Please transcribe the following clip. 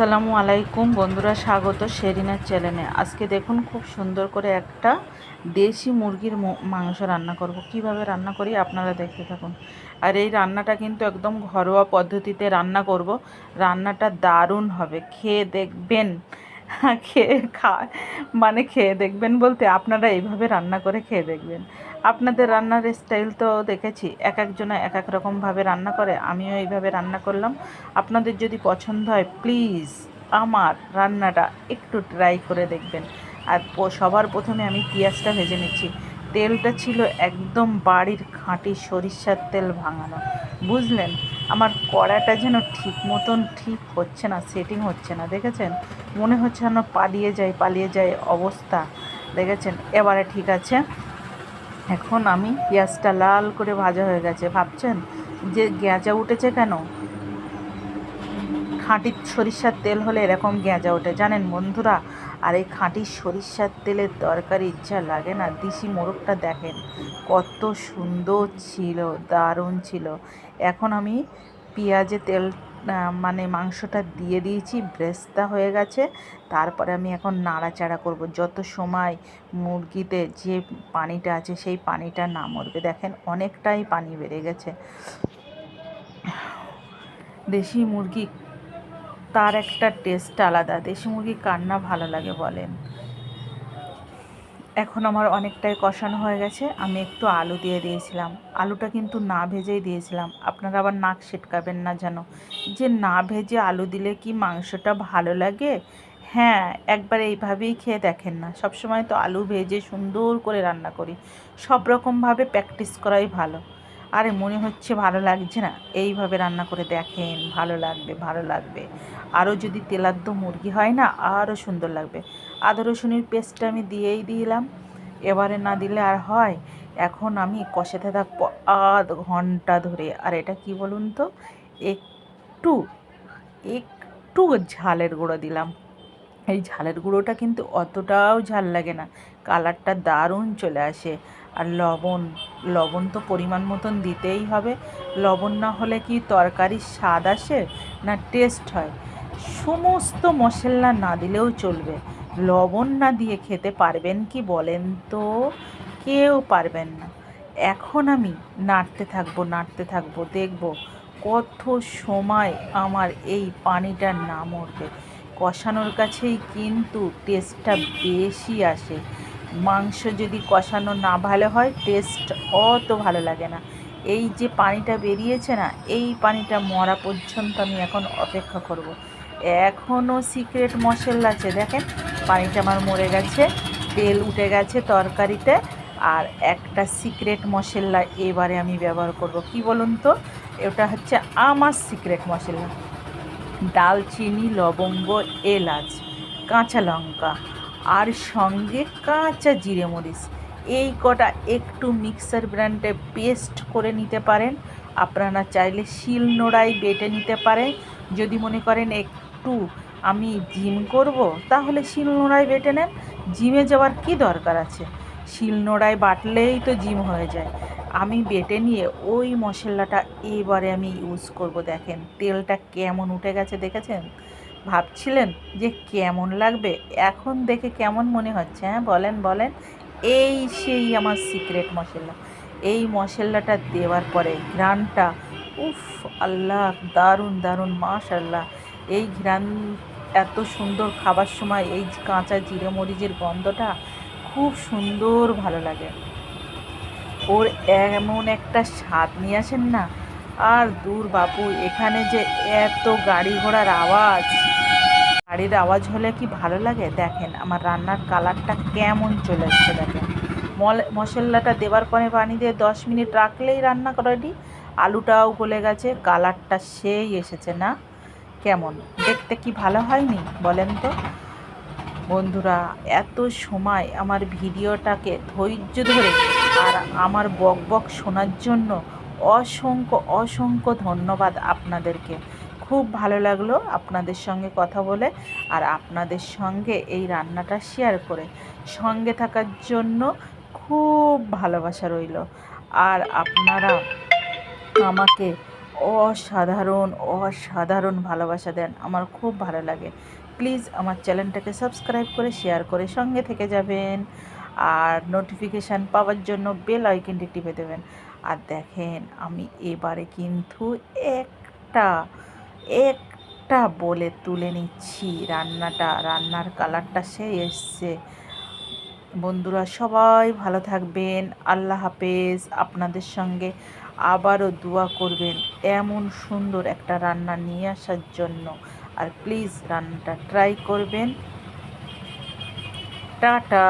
আসসালামু আলাইকুম বন্ধুরা, স্বাগত শেরিনার চ্যানেলে। আজকে দেখুন খুব সুন্দর করে একটা দেশি মুরগির মাংস রান্না করব। কিভাবে রান্না করি আপনারা দেখতে থাকুন। আর এই রান্নাটা কিন্তু একদম ঘরোয়া পদ্ধতিতে রান্না করব। রান্নাটা দারুণ হবে, খেয়ে দেখবেন। খেয়ে দেখবেন বলতে আপনারা এইভাবে রান্না করে খেয়ে দেখবেন। আপনাদের রান্নার স্টাইল তো দেখেছি, এক একজনে এক এক রকমভাবে রান্না করে, আমিও এইভাবে রান্না করলাম। আপনাদের যদি পছন্দ হয় প্লিজ আমার রান্নাটা একটু ট্রাই করে দেখবেন। আর সবার প্রথমে আমি পেঁয়াজটা ভেজে নিচ্ছি। তেলটা ছিল একদম বাড়ির খাঁটি সরিষার তেল ভাঙানো, বুঝলেন। আমার কড়াটা যেন ঠিক হচ্ছে না, সেটিং হচ্ছে না, দেখেছেন। মনে হচ্ছে যেন পালিয়ে যায় অবস্থা, দেখেছেন। এবারে ঠিক আছে। এখন আমি পেঁয়াজটা লাল করে ভাজা হয়ে গেছে। ভাবছেন যে গেঁজা উঠেছে কেন? খাঁটি সরিষার তেল হলে এরকম গেঁজা ওঠে, জানেন বন্ধুরা। আর এই খাঁটি সরিষার তেলের তরকারি ইচ্ছা লাগে না। দেশি মোরগটা দেখেন কত সুন্দর ছিল, দারুণ ছিল। এখন আমি পেঁয়াজে তেল মাংসটা দিয়ে দিয়েছি, ব্রেস্তা হয়ে গেছে। তারপরে আমি এখন নাড়াচাড়া করব যত সময় মুরগিতে যে পানিটা আছে সেই পানিটা না মরবে। দেখেন অনেকটাই পানি বেড়ে গেছে। দেশি মুরগি তার একটা টেস্ট আলাদা। দেশি মুরগি কার না ভালো লাগে বলেন। এখন আমার অনেকটাই কষানো হয়ে গেছে। আমি একটু আলু দিয়ে দিয়েছিলাম। আলুটা কিন্তু না ভেজেই দিয়েছিলাম। আপনারা আবার নাক ছিটকাবেন না যেন, যে না ভেজে আলু দিলে কি মাংসটা ভালো লাগে। হ্যাঁ, একবার এইভাবেই খেয়ে দেখেন না। সবসময় তো আলু ভেজে সুন্দর করে রান্না করি। সব রকমভাবে প্র্যাকটিস করাই ভালো। আরে মনে হচ্ছে ভালো লাগছে না, এইভাবে রান্না করে দেখেন, ভালো লাগবে। আরও যদি তেলাদ্দ মুরগি হয় না, আরও সুন্দর লাগবে। আদা রসুনের পেস্টটা আমি দিয়েই দিলাম। এবারে না দিলে আর হয়। এখন আমি কষাতে থাকবো আধ ঘন্টা ধরে। আর এটা কি বলুন তো, একটু একটু ঝালের গুঁড়ো দিলাম। এই ঝালের গুঁড়োটা কিন্তু অতটাও ঝাল লাগে না, কালারটা দারুণ চলে আসে। আর লবণ তো পরিমাণ মতন দিতেই হবে। লবণ না হলে কি তরকারির স্বাদ আসে না টেস্ট হয়। সমস্ত মশলা না দিলেও চলবে। লবণ না দিয়ে খেতে পারবেন কি বলেন তো? কেউ পারবেন না। এখন আমি নাড়তে থাকবো, দেখব কত সময় আমার এই পানিটা না মরবে। কষানোর কাছেই কিন্তু টেস্টটা বেশি আসে। মাংস যদি কষানো না ভালো হয় টেস্ট অত ভালো লাগে না। এই যে পানিটা বেরিয়েছে না, এই পানিটা মরা পর্যন্ত আমি এখন অপেক্ষা করব। এখনও সিক্রেট মশলা আছে, দেখেন পানিটা আমার মরে গেছে, তেল উঠে গেছে তরকারিতে। আর একটা সিক্রেট মশলা এবারে আমি ব্যবহার করব, কি বলুন তো। এটা হচ্ছে আমার সিক্রেট মশলা। দালচিনি, লবঙ্গ, এলাচ, কাঁচা লঙ্কা, আর সঙ্গে কাঁচা জিরে মরিচ। এই কটা একটু মিক্সার গ্রাইন্ডারে পেস্ট করে নিতে পারেন। আপনারা চাইলে শিলনোড়ায় বেটে নিতে পারেন। যদি মনে করেন একটু আমি জিম করব, তাহলে শিলনোড়ায় বেটে নেন। জিমে যাওয়ার কি দরকার আছে, শিলনোড়ায় বাটলেই তো জিম হয়ে যায়। আমি বেটে নিয়ে ওই মশলাটা এবারে আমি ইউজ করব। দেখেন তেলটা কেমন উঠে গেছে, দেখেছেন। ভাবছিলেন যে কেমন লাগবে, এখন দেখে কেমন মনে হচ্ছে? হ্যাঁ বলেন। এই সেই আমার সিক্রেট মশলা। এই মশলাটা দেওয়ার পরে ঘ্রাণটা, উফ, আল্লাহ, দারুণ মাশাআল্লাহ। এই ঘ্রাণ এত সুন্দর, খাবার সময় এই কাঁচা জিরে মরিচের গন্ধটা খুব সুন্দর ভালো লাগে। ওর এমন একটা স্বাদ নিয়ে আসেন না। আর দূর বাপু, এখানে যে এত গাড়ি ঘোড়ার আওয়াজ, গাড়ির আওয়াজ হলে কি ভালো লাগে? দেখেন আমার রান্নার কালারটা কেমন চলে এসছে, দেখেন। মশলাটা দেওয়ার পরে পানি দিয়ে 10 মিনিট রাখলেই রান্না রেডি। আলুটাও গলে গেছে, কালারটা সেই এসেছে না? কেমন দেখতে, কি ভালো হয়নি বলেন তো বন্ধুরা? এত সময় আমার ভিডিওটাকে ধৈর্য ধরে আর আমার বক শোনার জন্য অসংখ্য ধন্যবাদ আপনাদেরকে। খুব ভালো লাগলো আপনাদের সঙ্গে কথা বলে, আর আপনাদের সঙ্গে এই রান্নাটা শেয়ার করে। সঙ্গে থাকার জন্য খুব ভালোবাসা রইল। আর আপনারা আমাকে অসাধারণ অসাধারণ ভালোবাসা দেন, আমার খুব ভালো লাগে। প্লিজ আমার চ্যানেলটাকে সাবস্ক্রাইব করে শেয়ার করে সঙ্গে থেকে যাবেন, আর নোটিফিকেশান পাওয়ার জন্য বেল আইকনটি টিপে দেবেন। আর দেখেন আমি এবারে কিন্তু একটা একটা বলে তুলে নিচ্ছি রান্নার কালারটা সেই এসছে। বন্ধুরা সবাই ভালো থাকবেন, আল্লাহ হাফেজ। আপনাদের সঙ্গে আবারও দোয়া করবেন এমন সুন্দর একটা রান্না নিয়ে আসার জন্য। আর প্লিজ রান্নাটা ট্রাই করবেন। টাটা।